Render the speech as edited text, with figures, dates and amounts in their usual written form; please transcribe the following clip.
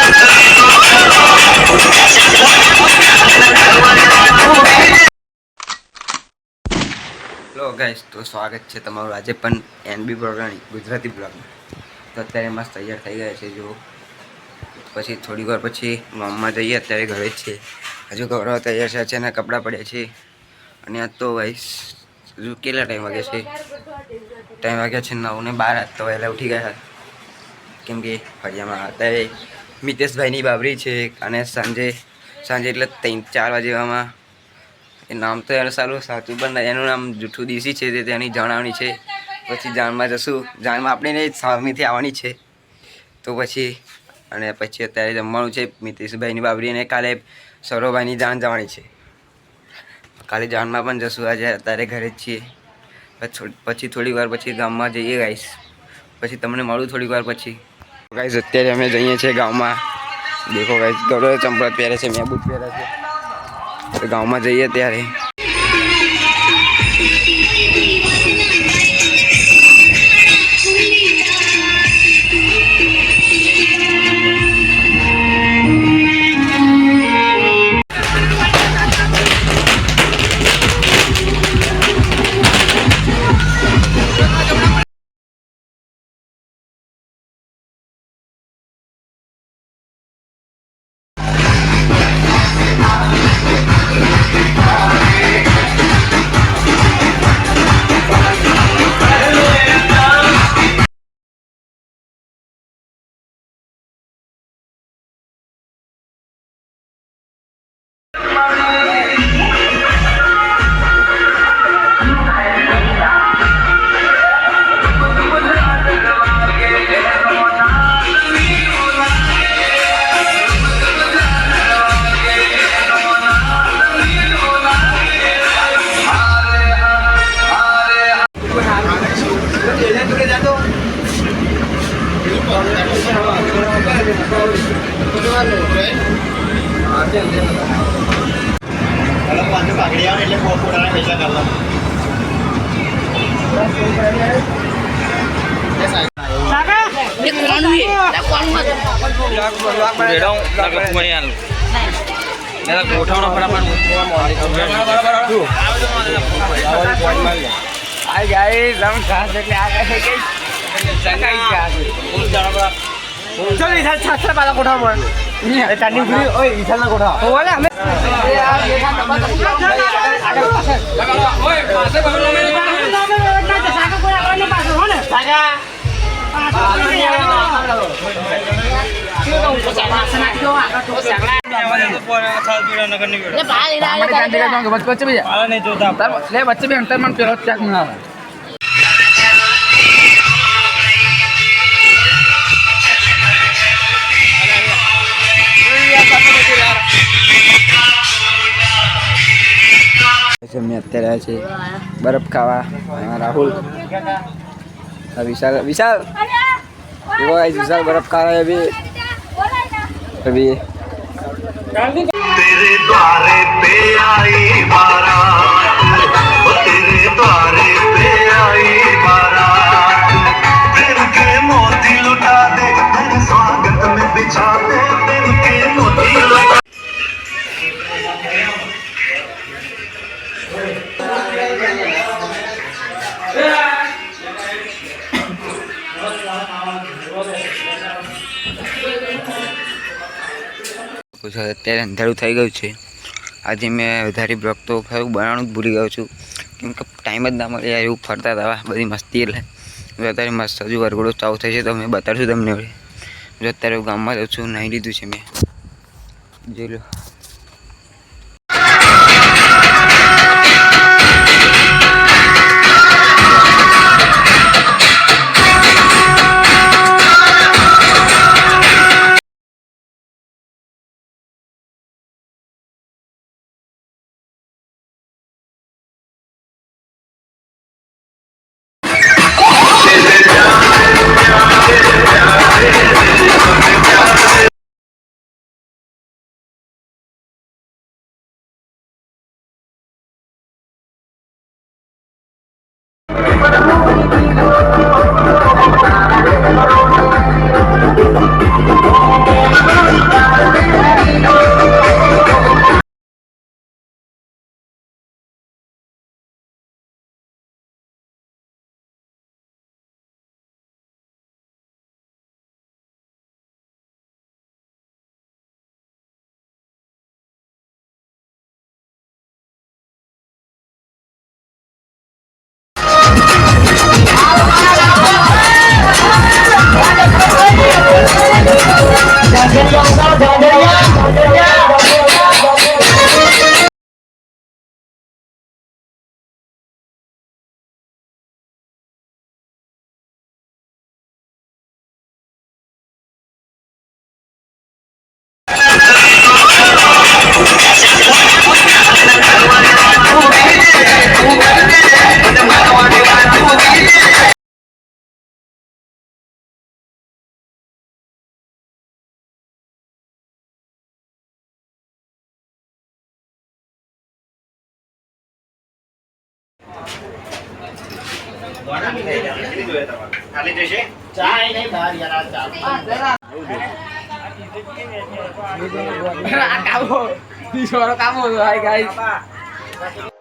Hello guys, તો સ્વાગત છે તમારું આજે પણ એનબી પ્રોગ્રામ ગુજરાતી બ્લોગમાં. તો અત્યારે મસ્ત તૈયાર થઈ ગયા છે. જો પછી થોડી વાર પછી ગામમાં જઈએ. અત્યારે ઘરે જ છે, હજુ ગૌરવ તૈયાર છે અને કપડાં પડ્યા છે. અને આજ તો ગાઈસ હજુ કેટલા ટાઈમ વાગે છે? ટાઈમ વાગ્યા છે 9:12. તો વહેલા ઉઠી ગયા કેમ કે ફળિયામાં અત્યારે મિતેશભાઈની બાબરી છે. અને સાંજે એટલે 3-4 વાગ્યામાં એ નામ તો એનું સાચું પણ એનું નામ જૂઠું દેશી છે. તે તેની જણાવવાની છે. પછી જાણમાં જશું. જાણમાં આપણે સામેથી આવવાની છે. તો પછી અત્યારે જમવાનું છે મિતેશભાઈની બાબરી. અને કાલે સૌરવભાઈની જાન જવાની છે. કાલે જાનમાં પણ જશું. આજે અત્યારે ઘરે જ છીએ. પછી થોડી વાર પછી ગામમાં જઈએ ગાઈસ. પછી તમને મળું થોડી વાર પછી. ગાઈસ અત્યારે અમે જઈએ છીએ ગામમાં. દેખો ગાઈસ, ગૌરવ ચંપલ પહેરે છે, મેં બૂટ પહેરે છે. ગામમાં જઈએ ત્યારે बच्चे भी अंतर मन क्या मैं અત્યારે છે બરફ ખાવા. રાहुल, विशाल देखो गाइस, विशाल बर्फ खा रहा है अभी तेरे द्वारे पे आई बारात, तेरे द्वारे पे आई बारात, दिल के मोती लुटा दे, तेरे स्वागत में बिछा दे, दिल के मोती लुटा. અત્યારે અંધારું થઈ ગયું છે. આજે મેં વધારે બ્લોગ તો ખરું બનાવવાનું જ ભૂલી ગયો છું, કેમ કે ટાઈમ જ ના મળે યાર. એવું ફરતા હતા બધી મસ્તી. એટલે અત્યારે મસ્ત હજુ વરઘોડો ચાલુ થાય છે તો મેં બતાડશું તમને. જો અત્યારે ગામમાં જાઉં છું, નાહી લીધું છે મેં. જોઈ લો. કામો કામો ગાઈસ